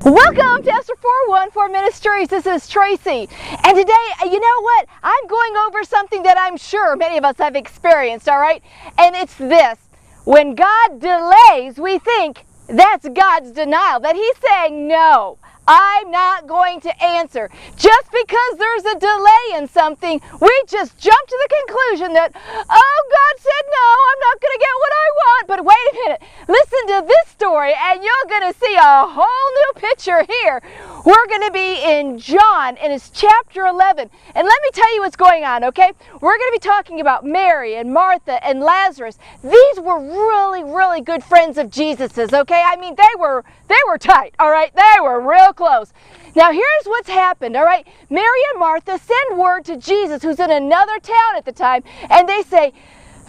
Welcome to Esther 414 Ministries. This is Tracy. And today, you know what? I'm going over something that I'm sure many of us have experienced, all right? And it's this. When God delays, we think that's God's denial, that He's saying, no, I'm not going to answer. Just because there's a delay in something, we just jump to the conclusion that, oh, God said no, I'm not going to get what I want. But wait a minute. Listen to this story and you're going to see a whole new picture here. We're going to be in John, and it's chapter 11. And let me tell you what's going on, okay? We're going to be talking about Mary and Martha and Lazarus. These were really, really good friends of Jesus's, okay? I mean, they were tight, all right? They were real close. Now, here's what's happened, all right? Mary and Martha send word to Jesus, who's in another town at the time, and they say,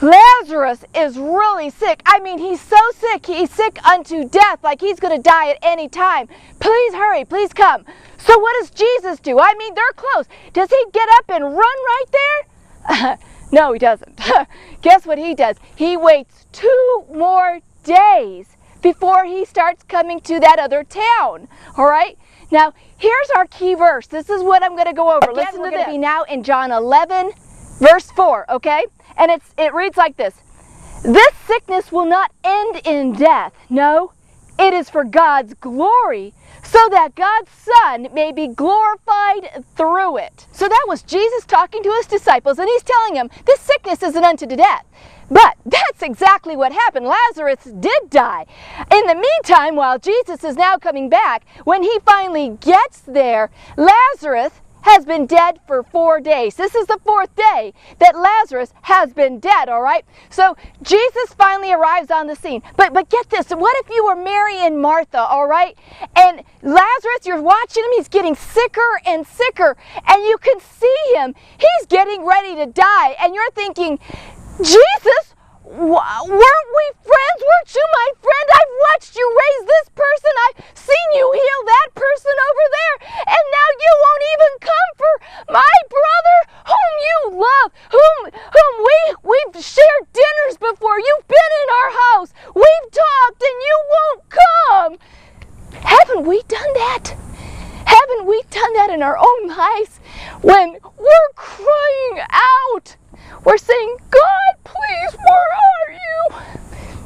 Lazarus is really sick. I mean, he's so sick. He's sick unto death, like he's going to die at any time. Please hurry. Please come. So what does Jesus do? I mean, they're close. Does he get up and run right there? No, he doesn't. Guess what he does? He waits 2 more days before he starts coming to that other town. All right? Now, here's our key verse. This is what I'm going to go over. Again, listen to this. We're going to be now in John 11, verse 4, okay? And it reads like this. This sickness will not end in death. No, it is for God's glory, so that God's Son may be glorified through it. So that was Jesus talking to his disciples, and he's telling them, this sickness isn't unto death. But that's exactly what happened. Lazarus did die. In the meantime, while Jesus is now coming back, when he finally gets there, Lazarus has been dead for 4 days. This is the 4th day that Lazarus has been dead, all right? So Jesus finally arrives on the scene. But get this, what if you were Mary and Martha, all right? And Lazarus, you're watching him, he's getting sicker and sicker, and you can see him. He's getting ready to die, and you're thinking, Jesus, weren't we friends? Weren't you my friend? I've watched you raise this person. I've seen you heal that person over there. And now you won't even come for my brother whom you love, whom we've shared dinners before. You've been in our house. We've talked and you won't come. Haven't we done that? Haven't we done that in our own lives when we're crying out? We're saying, God, please, where are you?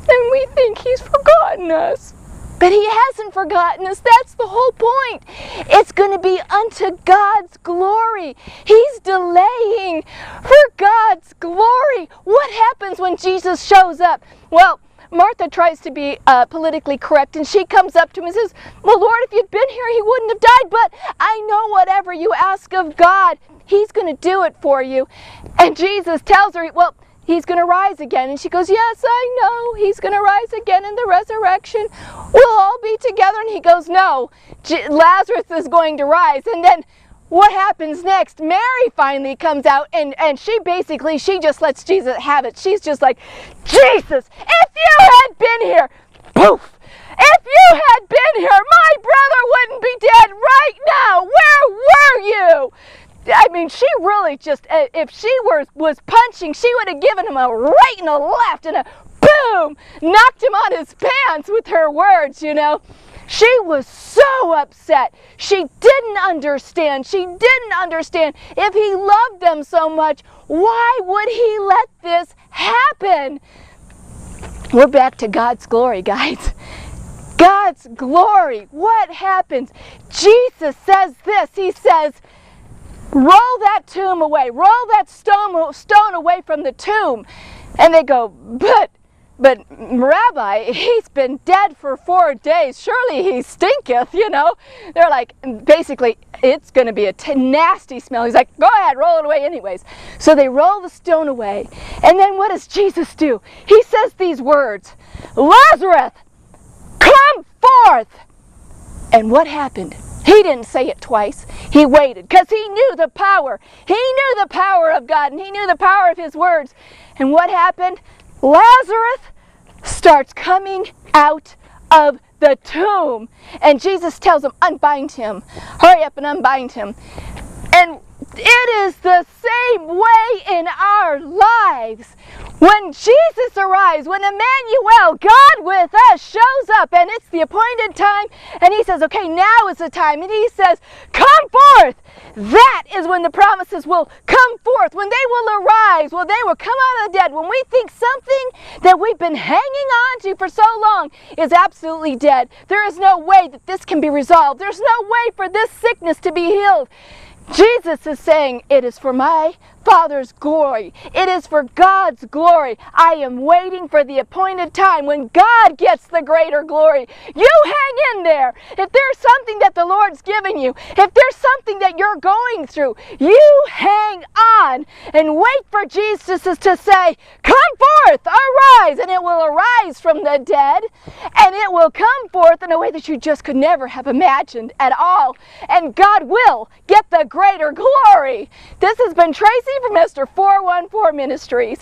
And we think he's forgotten us. But he hasn't forgotten us. That's the whole point. It's going to be unto God's glory. He's delaying for God's glory. What happens when Jesus shows up? Well, Martha tries to be politically correct, and she comes up to him and says, well, Lord, if you'd been here, he wouldn't have died, but I know whatever you ask of God, he's going to do it for you. And Jesus tells her, well, he's going to rise again. And she goes, yes, I know. He's going to rise again in the resurrection. We'll all be together. And he goes, no, Lazarus is going to rise. And then what happens next? Mary finally comes out, and she just lets Jesus have it. She's just like, Jesus, if you had been here, poof. If you had been here, my brother wouldn't be dead right now. Where were you? I mean, she really just, if she was punching, she would have given him a right and a left and a boom, knocked him on his pants with her words, you know. She was so upset. She didn't understand. She didn't understand. If he loved them so much, why would he let this happen? We're back to God's glory, guys. God's glory. What happens? Jesus says this. He says, roll that tomb away. Roll that stone away from the tomb. And they go, But Rabbi, he's been dead for 4 days. Surely he stinketh, you know. They're like, basically, it's going to be a nasty smell. He's like, go ahead, roll it away anyways. So they roll the stone away. And then what does Jesus do? He says these words, Lazarus, come forth. And what happened? He didn't say it twice. He waited because he knew the power. He knew the power of God, and he knew the power of his words. And what happened? Lazarus starts coming out of the tomb. And Jesus tells him, unbind him. Hurry up and unbind him. And It is the same way in our lives. When Jesus arrives, when Emmanuel, God with us, shows up, and it's the appointed time, and he says, okay, now is the time, and he says, come forth. That is when the promises will come forth, when they will arise, when they will come out of the dead, when we think something that we've been hanging on to for so long is absolutely dead. There is no way that this can be resolved. There's no way for this sickness to be healed. Jesus is saying, it is for my Father's glory. It is for God's glory. I am waiting for the appointed time when God gets the greater glory. You hang in there. If there's something that the Lord's given you, if there's something that you're going through, you hang on and wait for Jesus to say, come forth, arise, and it will arise from the dead, and it will come forth in a way that you just could never have imagined at all, and God will get the greater glory. This has been Tracy from Esther 414 Ministries.